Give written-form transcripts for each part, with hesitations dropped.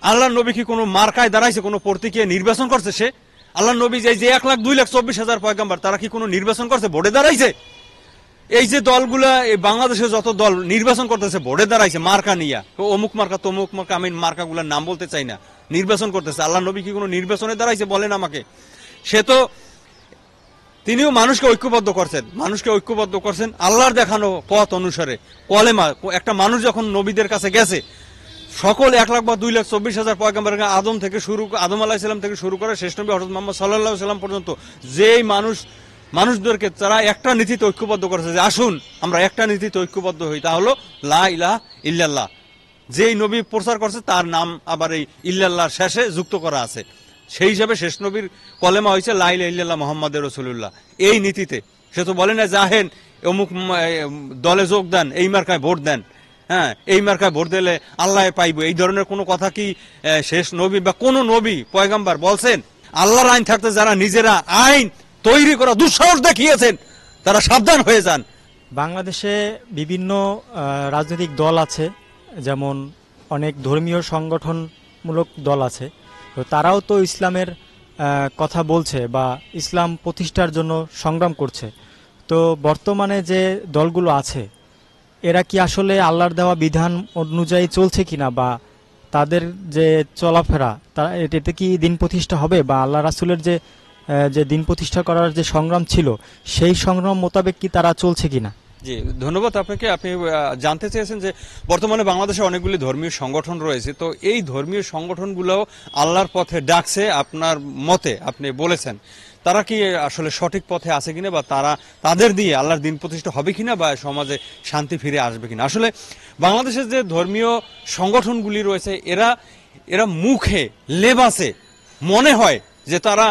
আল্লাহ নবী কি কোনো মার্কায় দাঁড়াইছে, কোনো প্রতীকে নির্বাচন করছে? সে আল্লাহ নবী যে 1,02,24,000 পয়গম্বর, তারা কি কোনো নির্বাচন করছে, ভোটে দাঁড়াইছে? এই যে দলগুলা, এই বাংলাদেশে যত দল নির্বাচন করতেছে ভোটে দাঁড়াইছে মার্কা নিয়া, অমুক মার্কা তমুক মার্কা, আমি মার্কাগুলার নাম বলতে চাই না, নির্বাচন করতেছে। আল্লাহ নবী কি কোনো নির্বাচনে দাঁড়াইছে বলেন আমাকে? সে তো, তিনিও মানুষকে ঐক্যবদ্ধ করছেন আল্লাহর দেখানো পথ অনুসারে। কলেমা, একটা মানুষ যখন নবীদের কাছে গেছে, সকল 1,02,24,000 পয়গম্বর, আদম থেকে শুরু, আদম আলাইহিস সালাম থেকে শুরু করে শেষ নবী হযরত মুহাম্মদ সাল্লাল্লাহু আলাইহি ওয়াসাল্লাম পর্যন্ত যেই মানুষদেরকে তারা একটা নীতিতে ঐক্যবদ্ধ করেছে যে আসুন আমরা একটা নীতিতে ঐক্যবদ্ধ হই, তা হলো লা ইলাহা ইল্লাল্লাহ। যেই নবী প্রচার করছে তার নাম আবার এই ইল্লাল্লাহর শেষে যুক্ত করা আছে। সেই হিসাবে শেষ নবীর কলেমা হয়েছে লা ইলাহা ইল্লাল্লাহ মুহাম্মাদুর রাসূলুল্লাহ। এই নীতিতে সে তো বলে না জাহেন অমুক দলে যোগ দেন, এই মার্কায় ভোট দেন, হ্যাঁ এই মার্কায় ভোট দিলে আল্লাহ পাইব, এই ধরনের কোনো কথা কি শেষ নবী বা কোন নবী পয়গম্বর বলছেন? আল্লাহর আইন থাকতে যারা নিজেরা আইন তৈরি করা দুঃসাহস দেখিয়েছেন, তারা সাবধান হয়ে যান। বাংলাদেশে বিভিন্ন রাজনৈতিক দল আছে, যেমন অনেক ধর্মীয় সংগঠনমূলক দল আছে, তো তারাও তো ইসলামের কথা বলছে বা ইসলাম প্রতিষ্ঠার জন্য সংগ্রাম করছে। তো বর্তমানে যে দলগুলো আছে এরা কি আসলে আল্লাহর দেওয়া বিধান অনুযায়ী চলছে কিনা, বা তাদের যে চলাফেরা তারা এতে কি দিন প্রতিষ্ঠা হবে, বা আল্লাহ রাসূলের যে দিন প্রতিষ্ঠা করার যে সংগ্রাম ছিল সেই সংগ্রাম মোতাবেক কি তারা চলছে কিনা? জি, ধন্যবাদ আপনাকে। আপনি জানতে চেয়েছেন যে বর্তমানে বাংলাদেশে অনেকগুলি ধর্মীয় সংগঠন রয়েছে, তো এই ধর্মীয় সংগঠনগুলো আল্লাহর পথে ডাকছে, আপনার মতে আপনি বলেছেন তারা কি আসলে সঠিক পথে আছে কিনা, বা তাদের দিয়ে আল্লাহর দিন প্রতিষ্ঠা হবে কিনা, বা সমাজে শান্তি ফিরে আসবে কিনা? আসলে বাংলাদেশের যে ধর্মীয় সংগঠনগুলি রয়েছে এরা মুখে লেবাসে মনে হয় যে তারা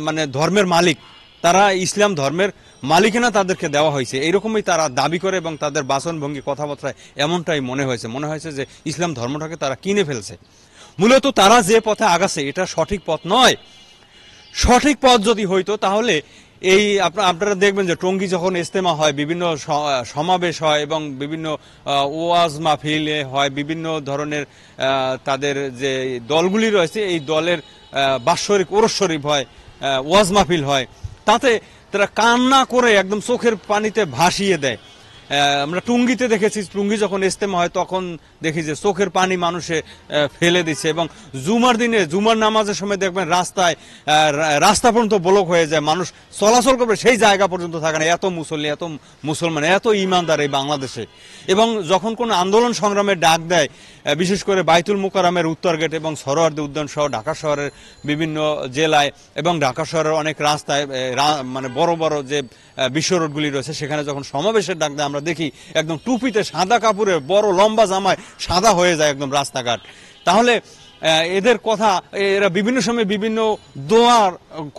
মানে ধর্মের মালিক, তারা ইসলাম ধর্মের মালিকানা তাদেরকে দেওয়া হয়েছে, এইরকমই তারা দাবি করে, এবং তাদের বাচনভঙ্গি কথাবার্তায় এমনটাই মনে হয়েছে যে ইসলাম ধর্মটাকে তারা কিনে ফেলছে। মূলত তারা যে পথে আগাছে এটা সঠিক পথ নয়। সঠিক পথ যদি হইতো তাহলে এই আপনারা দেখবেন যে টঙ্গী যখন ইজতেমা হয়, বিভিন্ন সমাবেশ হয় এবং বিভিন্ন ওয়াজ মাহফিল হয়, বিভিন্ন ধরনের তাদের যে দলগুলি রয়েছে এই দলের বাৎসরিক ওরস শরীফ হয়, ওয়াজ মাহফিল হয়, তাতে তারা কান্না করে একদম চোখের পানিতে ভাসিয়ে দেয়। আমরা টুঙ্গিতে দেখেছি, টুঙ্গি যখন ইজতেমা হয় তখন দেখি যে চোখের পানি মানুষে ফেলে দিচ্ছে, এবং জুমার দিনে জুমার নামাজের সময় দেখবেন রাস্তা পর্যন্ত ব্লক হয়ে যায়, মানুষ চলাচল করবে সেই জায়গা পর্যন্ত থাকে না, এত মুসল্লি, এত মুসলমান, এত ইমানদার এই বাংলাদেশে। এবং যখন কোন আন্দোলন সংগ্রামের ডাক দেয়, বিশেষ করে বাইতুল মুকাররমের উত্তর গেট এবং সরোয়ার্দী উদ্যান সহ ঢাকা শহরের বিভিন্ন জেলায় এবং ঢাকা শহরের অনেক রাস্তায়, মানে বড় বড় যে বিশ্ব রোডগুলি রয়েছে সেখানে যখন সমাবেশের ডাক দেয়, আমরা দেখি একদম টুপিতে সাদা কাপড়ে বড় লম্বা জামায় সাদা হয়ে যায় একদম রাস্তাঘাট। তাহলে এদের কথা, এরা বিভিন্ন সময় বিভিন্ন দোয়া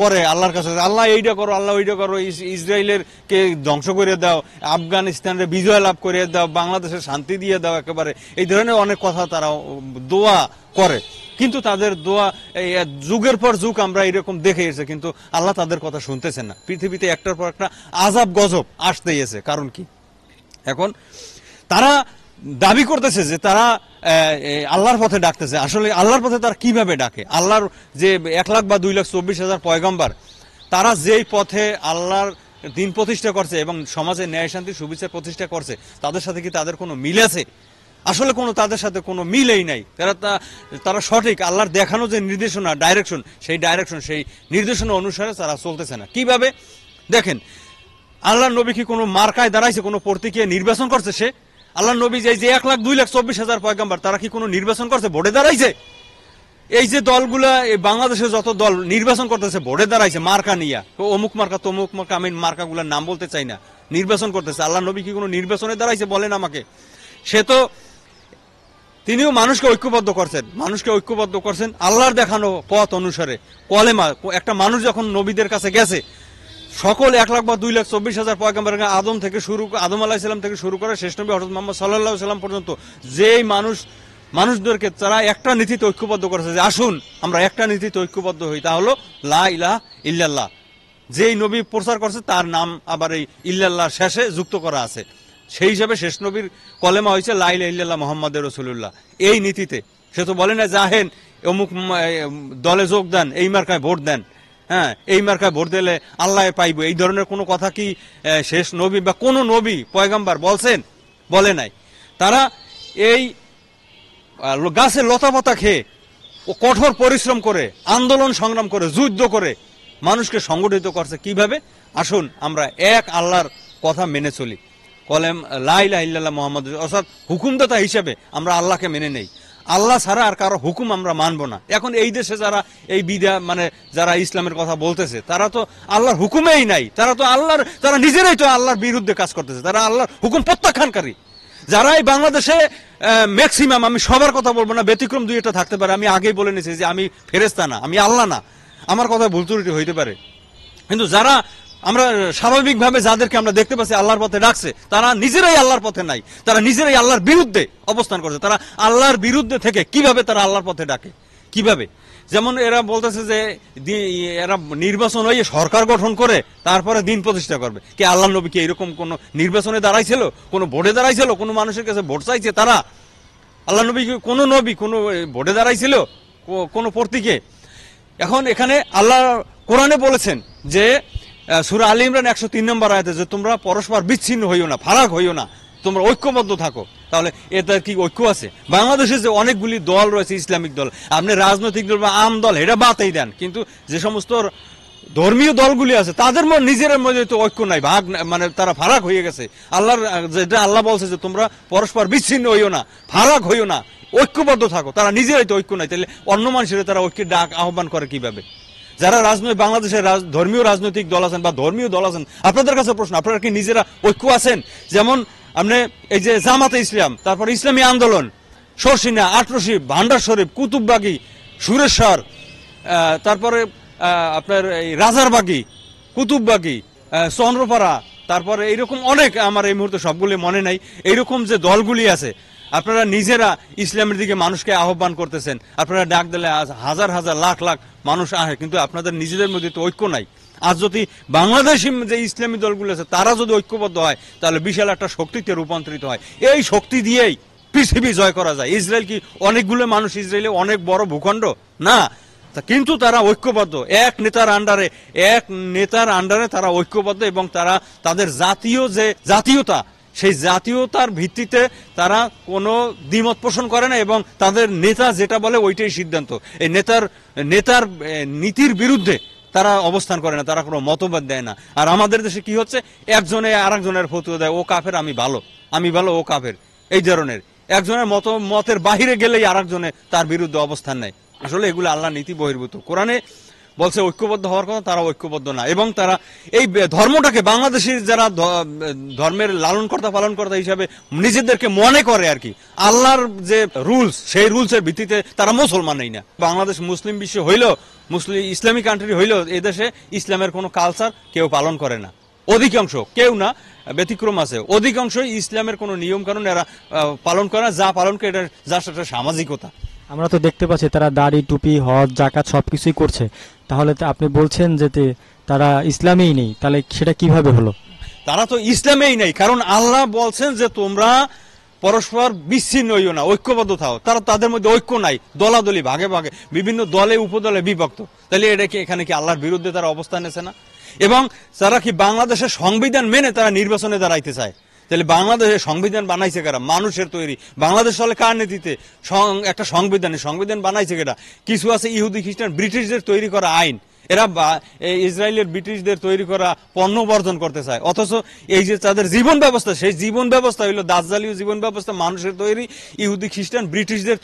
করে আল্লাহর কাছে, আল্লাহ এইটা করো, আল্লাহ ওইটা করো, ইসরায়েলের কে ধ্বংস করে দাও, আফগানিস্তানের বিজয় লাভ করে দাও, বাংলাদেশের শান্তি দিয়ে দাও, একেবারে এই ধরনের অনেক কথা তারা দোয়া করে। কিন্তু তাদের দোয়া যুগের পর যুগ আমরা এরকম দেখে এসেছে, কিন্তু আল্লাহ তাদের কথা শুনতেছেন না। পৃথিবীতে একটার পর একটা আযাব গজব আসতেই আছে। কারণ কি? এখন তারা দাবি করতেছে যে তারা আল্লাহর পথে ডাকতেছে। আসলে আল্লাহর পথে তারা কিভাবে ডাকে? আল্লাহর যে 1,00,000 বা 2,24,000 পয়গম্বর, তারা যেই পথে আল্লাহর দিন প্রতিষ্ঠা করছে এবং সমাজে ন্যায় শান্তি সুবিচার প্রতিষ্ঠা করছে, তাদের সাথে কি তাদের কোনো মিল আছে? আসলে তাদের সাথে কোনো মিলেই নাই। তারা সঠিক আল্লাহর দেখানো যে নির্দেশনা, ডাইরেকশন, সেই নির্দেশনা অনুসারে তারা চলতেছে না। কিভাবে? দেখেন, আল্লাহর নবী কি কোনো মার্কায় দাঁড়াইছে, কোনো প্রতীকে নির্বাচন করছে? সে আল্লাহর নবী যে 1,02,24,000 পয়গম্বর, তারা কি কোনো নির্বাচন করছে, ভোটে দাঁড়াইছে? এই যে দলগুলা, এই বাংলাদেশে যত দল নির্বাচন করতেছে ভোটে দাঁড়াইছে মার্কা নিয়া, অমুক মার্কা তমুক মার্কা, আমি মার্কাগুলার নাম বলতে চাই না, নির্বাচন করতেছে। আল্লাহর নবী কি কোনো নির্বাচনে দাঁড়াইছে বলেন আমাকে? সে তো, তিনিও মানুষকে ঐক্যবদ্ধ করছেন আল্লাহর দেখানো পথ অনুসারে। কলেমা, একটা মানুষ যখন নবীদের কাছে গেছে, সকল 1,02,24,000 পয়গম্বর, আদম আলাইহিস সালাম থেকে শুরু করে শেষ নবী হযরত মুহাম্মদ সাল্লাল্লাহু আলাইহি ওয়াসাল্লাম পর্যন্ত যেই মানুষদেরকে তারা একটা নীতিতে ঐক্যবদ্ধ করেছে যে আসুন আমরা একটা নীতিতে ঐক্যবদ্ধ হই, তা হলো লা ইলাহা ইল্লাল্লাহ। যেই নবী প্রচার করছে তার নাম আবার এই ইল্লাল্লাহর শেষে যুক্ত করা আছে। সেই হিসাবে শেষ নবীর কলেমা হয়েছে লা ইলাহা ইল্লাল্লাহ মুহাম্মাদুর রাসূলুল্লাহ। এই নীতিতে সে তো বলে না জাহেন অমুক দলে যোগ দেন, এই মার্কায় ভোট দেন, হ্যাঁ এই মার্কায় ভোট দিলে আল্লাহ পাইবো, এই ধরনের কোনো কথা কি শেষ নবী বা কোনো নবী পয়গাম্বার বলছেন? বলে নাই। তারা এই গাছের লতা পাতা খেয়ে ও কঠোর পরিশ্রম করে, আন্দোলন সংগ্রাম করে, যুদ্ধ করে মানুষকে সংগঠিত করছে। কিভাবে? আসুন আমরা এক আল্লাহর কথা মেনে চলি, কলেম লা ইলাহা ইল্লাল্লাহ মুহাম্মদ, অর্থাৎ হুকুমদাতা হিসেবে আমরা আল্লাহকে মেনে নেই। আল্লাহ ছাড়া আর কারো হুকুম আমরা মানবো না। এখন এই দেশে যারা এই যারা ইসলামের কথা বলতেছে, তারা তো আল্লাহর হুকুমেই নাই, তারা নিজেরাই তো আল্লাহর বিরুদ্ধে কাজ করতেছে, তারা আল্লাহর হুকুম প্রত্যাখ্যানকারী। যারা এই বাংলাদেশে ম্যাক্সিমাম, আমি সবার কথা বলবো না, ব্যতিক্রম দুই একটা থাকতে পারে, আমি আগেই বলে নিয়েছি যে আমি ফেরেশতা না, আমি আল্লাহ না, আমার কথা ভুল ত্রুটি হইতে পারে, কিন্তু যারা আমরা স্বাভাবিকভাবে যাদেরকে আমরা দেখতে পাচ্ছি আল্লাহর পথে ডাকছে, তারা নিজেরাই আল্লাহর পথে নাই, তারা নিজেরাই আল্লাহর বিরুদ্ধে অবস্থান করছে। তারা আল্লাহর বিরুদ্ধে থেকে কিভাবে তারা আল্লাহর পথে ডাকে? কিভাবে? যেমন এরা বলতেছে যে এরা নির্বাচন হয়ে সরকার গঠন করে তারপরে দিন প্রতিষ্ঠা করবে। কি আল্লাহ নবী কি এরকম কোন নির্বাচনে দাঁড়াইছিল, কোন ভোটে দাঁড়াইছিল, কোন মানুষের কাছে ভোট চাইছে? তারা আল্লাহ নবী কোন ভোটে দাঁড়াইছিল, কোন প্রতীকে? এখন এখানে আল্লাহ কোরআনে বলেছেন যে সূরা আলী ইমরান 103 নম্বর আয়াতে যে তোমরা পরস্পর বিচ্ছিন্ন হইও না, ফারাক হইও না, তোমরা ঐক্যবদ্ধ থাকো। তাহলে এতে কি ঐক্য আছে? বাংলাদেশে যে অনেকগুলি দল রয়েছে, ইসলামিক দল, আপনি রাজনৈতিক দল বা আম দল এটা বাতেই দেন, কিন্তু যে সমস্ত ধর্মীয় দলগুলি আছে তাদের নিজের মধ্যে তো ঐক্য নাই, ভাগ মানে তারা ফারাক হয়ে গেছে। আল্লাহর যেটা আল্লাহ বলছে যে তোমরা পরস্পর বিচ্ছিন্ন হইও না, ফারাক হইও না, ঐক্যবদ্ধ থাকো, তারা নিজেরাই তো ঐক্য নাই। তাহলে অন্য মানুষের তারা ঐক্যের ডাক আহ্বান করে কিভাবে? যারা বাংলাদেশের ধর্মীয় রাজনৈতিক দল আছেন বা ধর্মীয় দল আছেন, আপনাদের কাছে প্রশ্ন, আপনারা কি নিজেরা ঐক্য আছেন? যেমন আপনি এই যে জামাতে ইসলাম, তারপর ইসলামী আন্দোলন, শর্ষিনা, আটরশি, ভান্ডার শরীফ, কুতুববাগী, সুরেশ্বর, তারপরে আপনার এই রাজারবাগী, কুতুববাগী, চন্দ্রপাড়া, তারপরে এইরকম অনেক, আমার এই মুহূর্তে সবগুলি মনে নাই, এইরকম যে দলগুলি আছে, আপনারা নিজেরা ইসলামের দিকে মানুষকে আহ্বান করতেছেন, আপনারা ডাক দিলে হাজার হাজার লাখ লাখ মানুষ আসে, কিন্তু আপনাদের নিজেদের মধ্যে তো ঐক্য নাই। আজ যদি বাংলাদেশি যে ইসলামী দলগুলো আছে তারা যদি ঐক্যবদ্ধ হয়, তাহলে বিশাল একটা শক্তিতে রূপান্তরিত হয়। এই শক্তি দিয়েই পৃথিবী জয় করা যায়। ইসরায়েল কি অনেকগুলো মানুষ, ইসরায়েলে অনেক বড় ভূখণ্ড না, কিন্তু তারা ঐক্যবদ্ধ, এক নেতার আন্ডারে তারা ঐক্যবদ্ধ, এবং তারা তাদের জাতীয়তা, সেই জাতীয়তার ভিত্তিতে তারা কোনো দ্বিমত পোষণ করে না, এবং তাদের নেতা যেটা বলে ওইটাই সিদ্ধান্ত। এই নেতার নীতির বিরুদ্ধে তারা অবস্থান করে না, তারা কোনো মতবাদ দেয় না। আর আমাদের দেশে কি হচ্ছে, একজনে আরেকজনের ফতোয়া দেয়, ও কাফের আমি ভালো ও কাফের, এই ধরনের একজনের মতের বাহিরে গেলেই আরেকজনে তার বিরুদ্ধে অবস্থান নেয়। আসলে এগুলো আল্লাহ নীতি বহির্ভূত। কোরআনে বলছে ঐক্যবদ্ধ হওয়ার কথা, তারা ঐক্যবদ্ধ না, এবং তারা এই ধর্মটাকে, বাংলাদেশের যারা ধর্মের পালনকর্তা হিসাবে নিজেদেরকে মনে করে আর কি, আল্লাহর যে রুলস, সেই রুলসের ভিত্তিতে তারা মুসলমানই না। বাংলাদেশ মুসলিম বিশ্ব হইলেও, ইসলামিক কান্ট্রি হইলেও এদেশে ইসলামের কোনো কালচার কেউ পালন করে না, অধিকাংশ, কেউ না, ব্যতিক্রম আছে, অধিকাংশই ইসলামের কোনো নিয়ম কানুন এরা পালন করে না। যা পালন করে এটা জাস্ট একটা সামাজিকতা। আমরা তো দেখতে পাচ্ছি তারা দাড়ি, টুপি, হজ, জাকাত সবকিছুই করছে, তাহলে তো আপনি বলছেন যে তারা ইসলামেই নেই, তাহলে সেটা কিভাবে হলো? তারা তো ইসলামেই নেই, কারণ আল্লাহ বলছেন যে তোমরা পরস্পর বিচ্ছিন্ন হইও না, ঐক্যবদ্ধ থাও। তাদের মধ্যে ঐক্য নাই, দলাদলি, ভাগে ভাগে, বিভিন্ন দলে উপদলে বিভক্ত। তাহলে এটা কি, এখানে কি আল্লাহর বিরুদ্ধে তারা অবস্থান নেছে না? এবং তারা কি বাংলাদেশের সংবিধান মেনে তারা নির্বাচনে দাঁড়াইতে চায়? তাহলে বাংলাদেশের সংবিধান বানাইছে কারা? মানুষের তৈরি। বাংলাদেশ চলে কার নীতিতে? একটা সংবিধান বানাইছে কেটা? কিছু আছে ইহুদি, খ্রিস্টান, ব্রিটিশদের তৈরি করা আইন, এরা ইসরায়েলের ব্রিটিশদের তৈরি করা পণ্য বর্জন করতে চায়। অথচ এই যে তাদের জীবন ব্যবস্থা, সেই জীবন ব্যবস্থা হইলো দাজ্জালীয় জীবন ব্যবস্থা, মানুষের তৈরি, ইহুদি, খ্রিস্টান, ব্রিটিশদের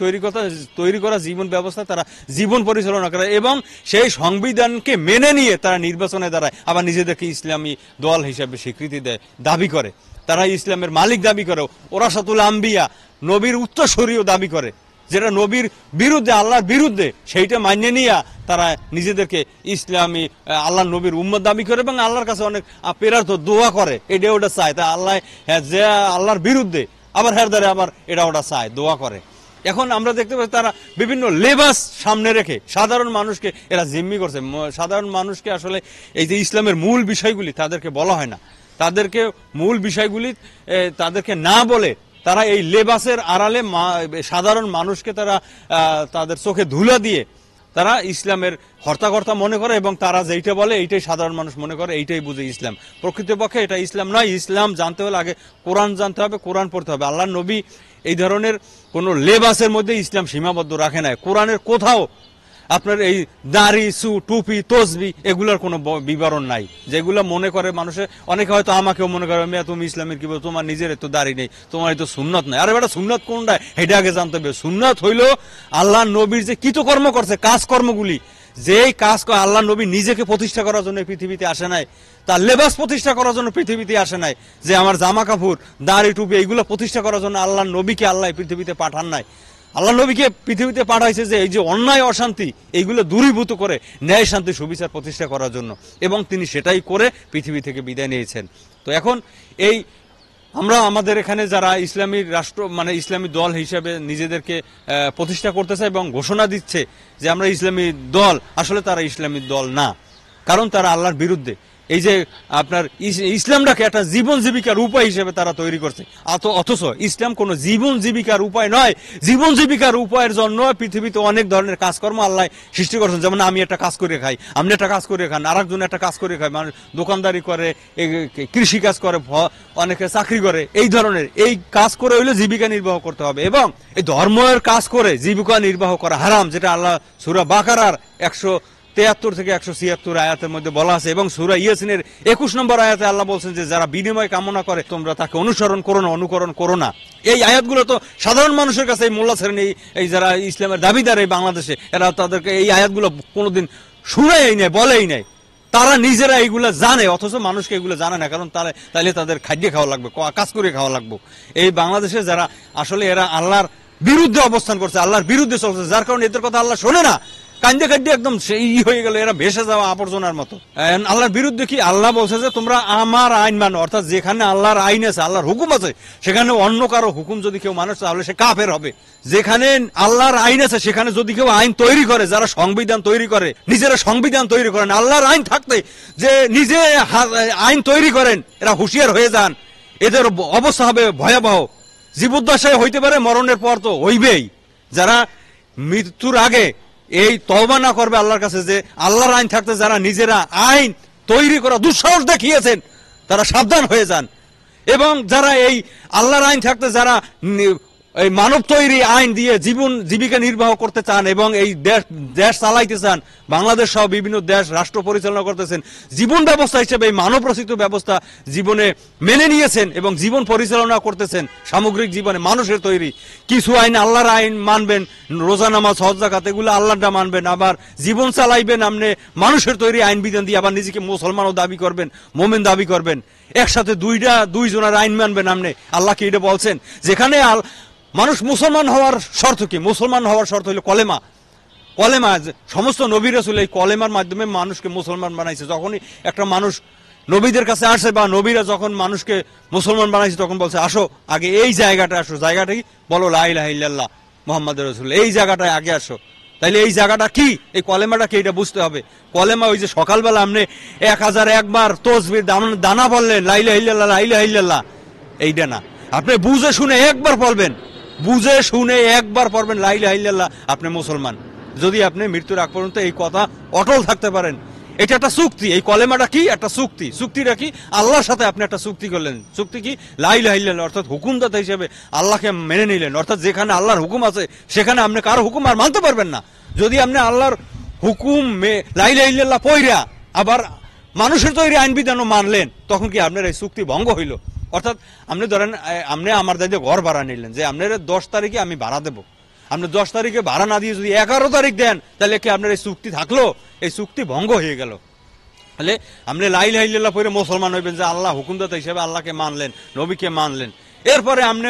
তৈরি করা জীবন ব্যবস্থা, তারা জীবন পরিচালনা করে, এবং সেই সংবিধানকে মেনে নিয়ে তারা নির্বাচনে দাঁড়ায়, আবার নিজেদেরকে ইসলামী দল হিসাবে স্বীকৃতি দেয়, দাবি করে তারা ইসলামের মালিক দাবি করে, ওরাসাতুল আম্বিয়া, নবীর উত্তরসূরিও দাবি করে, যেটা নবীর বিরুদ্ধে, আল্লাহর বিরুদ্ধে, সেইটা মান্য নিয়ে তারা নিজেদেরকে ইসলামী আল্লাহ নবীর উম্মত দাবি করে, এবং আল্লাহর কাছে অনেক প্রেরার্থ দোয়া করে, এটা ওটা চায়। তা আল্লাহ যে আল্লাহর বিরুদ্ধে আবার হেরদারে আবার এটা ওটা চায়, দোয়া করে। এখন আমরা দেখতে পাচ্ছি তারা বিভিন্ন লেবাস সামনে রেখে সাধারণ মানুষকে এরা জিম্মি করছে। সাধারণ মানুষকে আসলে এই যে ইসলামের মূল বিষয়গুলি তাদেরকে বলা হয় না, তাদেরকে মূল বিষয়গুলি তাদেরকে না বলে তারা এই লেবাসের আড়ালে সাধারণ মানুষকে তারা তাদের চোখে ধুলা দিয়ে তারা ইসলামের হর্তাকর্তা মনে করে, এবং তারা যেইটা বলে এইটাই সাধারণ মানুষ মনে করে, এইটাই বুঝে ইসলাম। প্রকৃতপক্ষে এটা ইসলাম নয়। ইসলাম জানতে হলে আগে কোরআন জানতে হবে, কোরআন পড়তে হবে। আল্লাহ নবী এই ধরনের কোনো লেবাসের মধ্যে ইসলাম সীমাবদ্ধ রাখে নাই। কোরআনের কোথাও আপনার এই দাড়ি, টুপি, তসবি এগুলোর কোনো বিবরণ নাই, যেগুলো মনে করে মানুষে। অনেকে হয়তো আমাকেও মনে করে, মেয়া তুমি ইসলামের কি বল, তোমার নিজের তো দাড়ি নেই, তোমার তো সুন্নত নাই। আরে বেটা, সুন্নত কোনটা এটা আগে জানতে হবে। সুন্নত হইল আল্লাহ নবীর যে কৃতকর্ম করছে, কাজকর্মগুলি, যেই কাজ আল্লাহ নবী নিজেকে প্রতিষ্ঠা করার জন্য পৃথিবীতে আসে নাই, তার লেবাস প্রতিষ্ঠা করার জন্য পৃথিবীতে আসে নাই, যে আমার জামা কাপড়, দাড়ি, টুপি এইগুলো প্রতিষ্ঠা করার জন্য আল্লাহ নবীকে আল্লাহ পৃথিবীতে পাঠান নাই। আল্লাহ নবীকে পৃথিবীতে পাঠাইছে যে এই যে অন্যায় অশান্তি এইগুলো দূরীভূত করে ন্যায় শান্তি সুবিচার প্রতিষ্ঠা করার জন্য, এবং তিনি সেটাই করে পৃথিবী থেকে বিদায় নিয়েছেন। তো এখন এই আমরা আমাদের এখানে যারা ইসলামী রাষ্ট্র মানে ইসলামী দল হিসেবে নিজেদেরকে প্রতিষ্ঠা করতেছে এবং ঘোষণা দিচ্ছে যে আমরা ইসলামী দল, আসলে তারা ইসলামী দল না, কারণ তারা আল্লাহর বিরুদ্ধে। এই যে আপনার ইসলামটাকে একটা জীবন জীবিকার উপায় হিসেবে তারা তৈরি করছে, অথচ ইসলাম কোনো জীবন জীবিকার উপায় নয়। জীবন জীবিকার উপায়ের জন্য পৃথিবীতে অনেক ধরনের কাজকর্ম আল্লাহ সৃষ্টি করছেন। যেমন আমি একটা কাজ করে খাই, আপনি একটা কাজ করে খান, আরেকজন একটা কাজ করে খায়, মানুষ দোকানদারি করে, কৃষি কাজ করে, অনেকে চাকরি করে। এই ধরনের এই কাজ করে হইলে জীবিকা নির্বাহ করতে হবে, এবং এই ধর্মের কাজ করে জীবিকা নির্বাহ করা হারাম, যেটা আল্লাহ সূরা বাকারার 173 থেকে 176 আয়াতের মধ্যে বলা আছে। এবং সূরা ইয়াসিনের 21 নম্বর আয়াতে আল্লাহ বলছেন যে যারা বিনিময় কামনা করে তোমরা তাকে অনুসরণ করো না, অনুকরণ করো না। এই আয়াতগুলো তো সাধারণ মানুষের কাছে, এই মোল্লা শ্রেণী, এই যারা ইসলামের দাবিদার এই বাংলাদেশে, এরা তাদেরকে এই আয়াতগুলো কোনোদিন শুনেই নাই, বলেই নাই। তারা নিজেরা এইগুলো জানে, অথচ মানুষকে এগুলো জানে না, কারণ তাহলে তাদের খাদ্য খাওয়া লাগবে, কাজ করে খাওয়া লাগবে। এই বাংলাদেশে যারা আসলে এরা আল্লাহর বিরুদ্ধে অবস্থান করছে, আল্লাহর বিরুদ্ধে চলছে, যার কারণে এদের কথা আল্লাহ শোনে না। কান্দে কান্দে একদম সেই হয়ে গেল, এরা ভেসে যাওয়া আবর্জনার মতো। আল্লাহর বিরুদ্ধে কি আল্লাহ বলছে যে তোমরা আমার আইন মানো, অর্থাৎ যেখানে আল্লাহর আইন আছে, আল্লাহর হুকুম আছে, সেখানে অন্য কারো হুকুম যদি কেউ মানে তাহলে সে কাফের হবে। যেখানে আল্লাহর আইন আছে সেখানে যদি কেউ আইন তৈরি করে, যারা সংবিধান তৈরি করে, নিজেরা সংবিধান তৈরি করেন, আল্লাহর আইন থাকতে যে নিজে আইন তৈরি করেন, এরা হুঁশিয়ার হয়ে যান। এদের অবস্থা হবে ভয়াবহ, জীবদ্দশায় হইতে পারে, মরণের পর তো হইবেই। যারা মৃত্যুর আগে এই তওবা না করবে আল্লাহর কাছে, যে আল্লাহর আইন থাকতে যারা নিজেরা আইন তৈরি করা দুঃসাহস দেখিয়েছেন, তারা সাবধান হয়ে যান। এবং যারা এই আল্লাহর আইন থাকতে যারা এই মানব তৈরি আইন দিয়ে জীবন জীবিকা নির্বাহ করতে চান এবং এই দেশ চালাইতে চান, বাংলাদেশ সহ বিভিন্ন দেশ রাষ্ট্র পরিচালনা করতেছেন, জীবন ব্যবস্থা হিসেবে এই মানব রচিত ব্যবস্থা জীবনে মেনে নিয়েছেন এবং জীবন পরিচালনা করতেছেন। সামগ্রিক জীবনে মানুষের তৈরি কিছু আইন, আল্লাহর আইন মানবেন, রোজা নামাজ হজ যাকাত এগুলো আল্লাহটা মানবেন, আবার জীবন চালাইবেন আপনি মানুষের তৈরি আইন বিধান দিয়ে, আবার নিজেকে মুসলমানও দাবি করবেন, মোমেন দাবি করবেন, একসাথে দুইজনের আইন মানবেন আপনি। আল্লাহ কি এটা বলছেন? যেখানে মানুষ মুসলমান হওয়ার শর্ত কি? মুসলমান হওয়ার শর্ত হলো কলেমা। কলেমা, সমস্ত নবী রাসূল এই কলেমার মাধ্যমে মানুষকে মুসলমান বানাইছে। যখনই একটা মানুষ নবীদের কাছে আসে বা নবীরা যখন মানুষকে মুসলমান বানাইছে, তখন বলছে আসো আগে এই জায়গাটা আসো, জায়গাটাই বলো লা ইলাহা ইল্লাল্লাহ মুহাম্মাদুর রাসূলুল্লাহ, এই জায়গাটায় আগে আসো। তাইলে এই জায়গাটা কি, এই কলেমাটা কি, এটা বুঝতে হবে। কলেমা ওই যে সকালবেলা আপনি 1001 বার তসবির দানা বললেন লা ইলাহা ইল্লাল্লাহ লা ইলাহা ইল্লাল্লাহ, এইটা না। আপনি বুঝে শুনে একবার পড়বেন, বুঝে শুনে একবার পড়বেন লা ইলাহা ইল্লাল্লাহ, আপনি মুসলমান। যদি আপনি মৃত্যুর আগ পর্যন্ত এই কথা অটল থাকতে পারেন, এটা একটা চুক্তি। এই কলেমাটা কি? একটা চুক্তি। চুক্তিটা কি? আল্লাহর সাথে আপনি একটা চুক্তি করলেন। চুক্তি কি? লা ইলাহা ইল্লাল্লাহ, অর্থাৎ হুকুমদাতা হিসেবে আল্লাহকে মেনে নিলেন। অর্থাৎ যেখানে আল্লাহর হুকুম আছে সেখানে আপনি কারো হুকুম আর মানতে পারবেন না। যদি আপনি আল্লাহর হুকুম লা ইলাহা ইল্লাল্লাহ পয়রা আবার মানুষের তৈরি আইন বিধানও মানলেন, তখন কি আপনার এই চুক্তি ভঙ্গ হইল? অর্থাৎ আপনি ধরেন আপনি আমার দায়িত্বে ঘর ভাড়া নিলেন, যে আপনার 10 তারিখে আমি ভাড়া দেবো। আপনি 10 তারিখে ভাড়া না দিয়ে যদি 11 তারিখ দেন, তাহলে কি আপনার এই চুক্তি থাকলো? এই চুক্তি ভঙ্গ হয়ে গেল। তাহলে আপনি লা ইলাহা ইল্লাল্লাহ পড়ে মুসলমান হইবেন, যে আল্লাহ হুকুমদাতা হিসেবে আল্লাহকে মানলেন, নবীকে মানলেন। এরপরে আপনি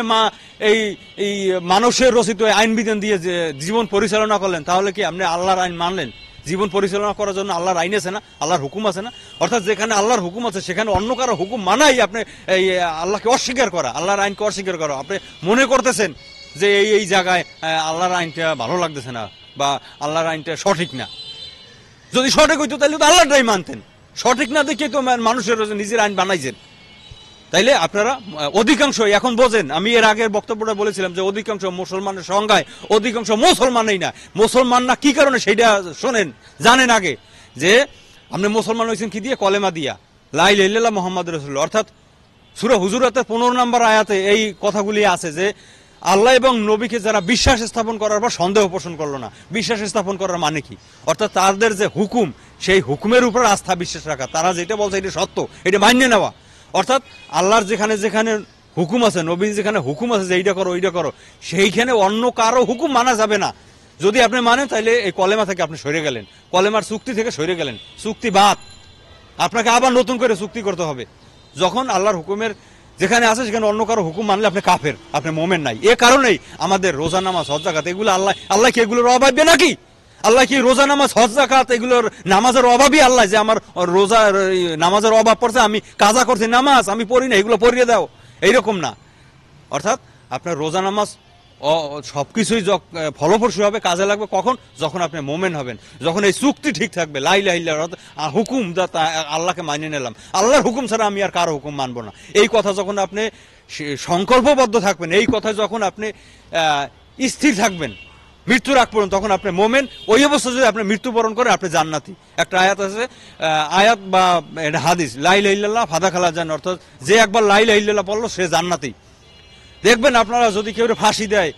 এই মানুষের রচিত আইন বিধান দিয়ে যে জীবন পরিচালনা করলেন, তাহলে কি আপনি আল্লাহর আইন মানলেন? জীবন পরিচালনা করার জন্য আল্লাহর আইন আছে না, আল্লাহর হুকুম আছে না? অর্থাৎ যেখানে আল্লাহর হুকুম আছে সেখানে অন্য কারো হুকুম মানাই আপনি এই আল্লাহকে অস্বীকার করা, আল্লাহর আইনকে অস্বীকার করা। আপনি মনে করতেছেন যে এই জায়গায় আল্লাহর আইনটা ভালো লাগতেছে না বা আল্লাহর আইনটা সঠিক না। যদি সঠিক হইতো তাহলে তো আল্লাহটাই মানতেন। সঠিক না দেখে তো মানুষের নিজের আইন বানাইছেন। তাইলে আপনারা অধিকাংশ এখন বোঝেন, আমি এর আগের বক্তব্যটা বলেছিলাম যে অধিকাংশ মুসলমানের সংখ্যায় অধিকাংশ মুসলমানই না, মুসলমান না কি কারণে সেইটা শোনেন, জানেন আগে যে আপনি মুসলমান হয়েছেন কি দিয়ে? কলেমা দিয়া, লা ইলাহা ইল্লাল্লাহ মুহাম্মাদুর রাসূলুল্লাহ। অর্থাৎ সূরা হুজুরাতের 15 নম্বর আয়াতে এই কথাগুলি আছে যে আল্লাহ এবং নবীকে যারা বিশ্বাস স্থাপন করার পর সন্দেহ পোষণ করলো না। বিশ্বাস স্থাপন করার মানে কি? অর্থাৎ তাদের যে হুকুম, সেই হুকুমের উপর আস্থা বিশ্বাস রাখা, তারা যেটা বলছে এটা সত্য, এটা মান্য নেওয়া। অর্থাৎ আল্লাহর যেখানে যেখানে হুকুম আছে, নবী যেখানে হুকুম আছে যে এইটা করো ওইটা করো, সেইখানে অন্য কারো হুকুম মানা যাবে না। যদি আপনি মানেন তাহলে এই কলেমা থেকে আপনি সরে গেলেন, কলেমার চুক্তি থেকে সরে গেলেন, চুক্তি বাদ। আপনাকে আবার নতুন করে চুক্তি করতে হবে। যখন আল্লাহর হুকুমের যেখানে আছে সেখানে অন্য কারো হুকুম মানলে আপনি কাফের, আপনি মোমেন নাই। এ কারণেই আমাদের রোজা নামাজ হজ যাকাত এগুলো আল্লাহ কি এগুলোর অভাববে নাকি? আল্লাহ কি রোজা নামাজ হজ যাকাত এগুলোর নামাজের অভাবই আল্লাহ যে আমার রোজা নামাজের অভাব পড়ছে, আমি কাজা করছি, নামাজ আমি পড়ি না, এগুলো পড়িয়ে দাও, এইরকম না। অর্থাৎ আপনার রোজা নামাজ সবকিছুই ফলপ্রসূ হবে, কাজে লাগবে কখন? যখন আপনি মোমেন হবেন, যখন এই চুক্তি ঠিক থাকবে, লা ইলাহা ইল্লাল্লাহ হুকুম আল্লাহকে মানিয়ে নিলাম, আল্লাহর হুকুম ছাড়া আমি আর কারো হুকুম মানবো না, এই কথা যখন আপনি সংকল্পবদ্ধ থাকবেন, এই কথা যখন আপনি স্থির থাকবেন মৃত্যুর আগ পর্যন্ত, তখন আপনি মোমেন। ওই অবস্থা যদি আপনি মৃত্যুবরণ করেন আপনি জান্নাতি। একটা আয়াত আছে, আয়াত বা হাদিস, লা ইলাহা ইল্লাল্লাহ ফাদাখালা জান্নাত, অর্থাৎ যে একবার লা ইলাহা ইল্লাল্লাহ বললো সে জান্নাতি। দেখবেন আপনারা যদি কেউ ফাঁসি দেয়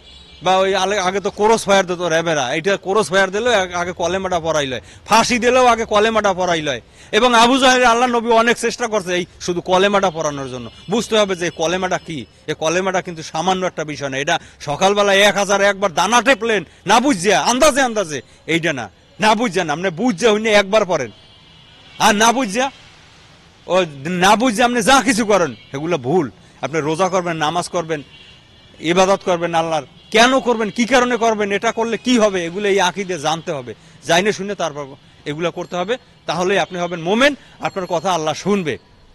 বা ওই আগে তো কোরস ফায়ার দিত র্যাবেরা, এইটা কোরস ফায়ার দিলেও আগে কলেমাটা পড়াই লয়, ফাঁসি দিলেও আগে কলেমাটা পড়াই লয়। এবং আবু জাহেল আল্লাহ নবী অনেক চেষ্টা করছে এই শুধু কলেমাটা পড়ানোর জন্য। বুঝতে হবে যে কলেমাটা কি, এই কলেমাটা কিন্তু সামান্য একটা বিষয় না। এটা সকালবেলা 1001 বার দানা টেপলেন না বুঝিয়া, আন্দাজে আন্দাজে, এইটা না, না বুঝিয়া না, আপনি বুঝিয়া হইনি একবার পড়েন, আর না বুঝিয়া ও না বুঝিয়া আপনি যা কিছু করেন এগুলো ভুল। আপনি রোজা করবেন, নামাজ করবেন, ইবাদত করবেন আল্লাহর, কেন করবেন, কি কারণে করবেন, এটা করলে কি হবে, এগুলো এই আকীদা জানতে হবে, জাইনে শুনে তারপর এগুলো করতে হবে। তাহলে আপনি হবেন মোমেন, আপনার কথা আল্লাহ শুনবে।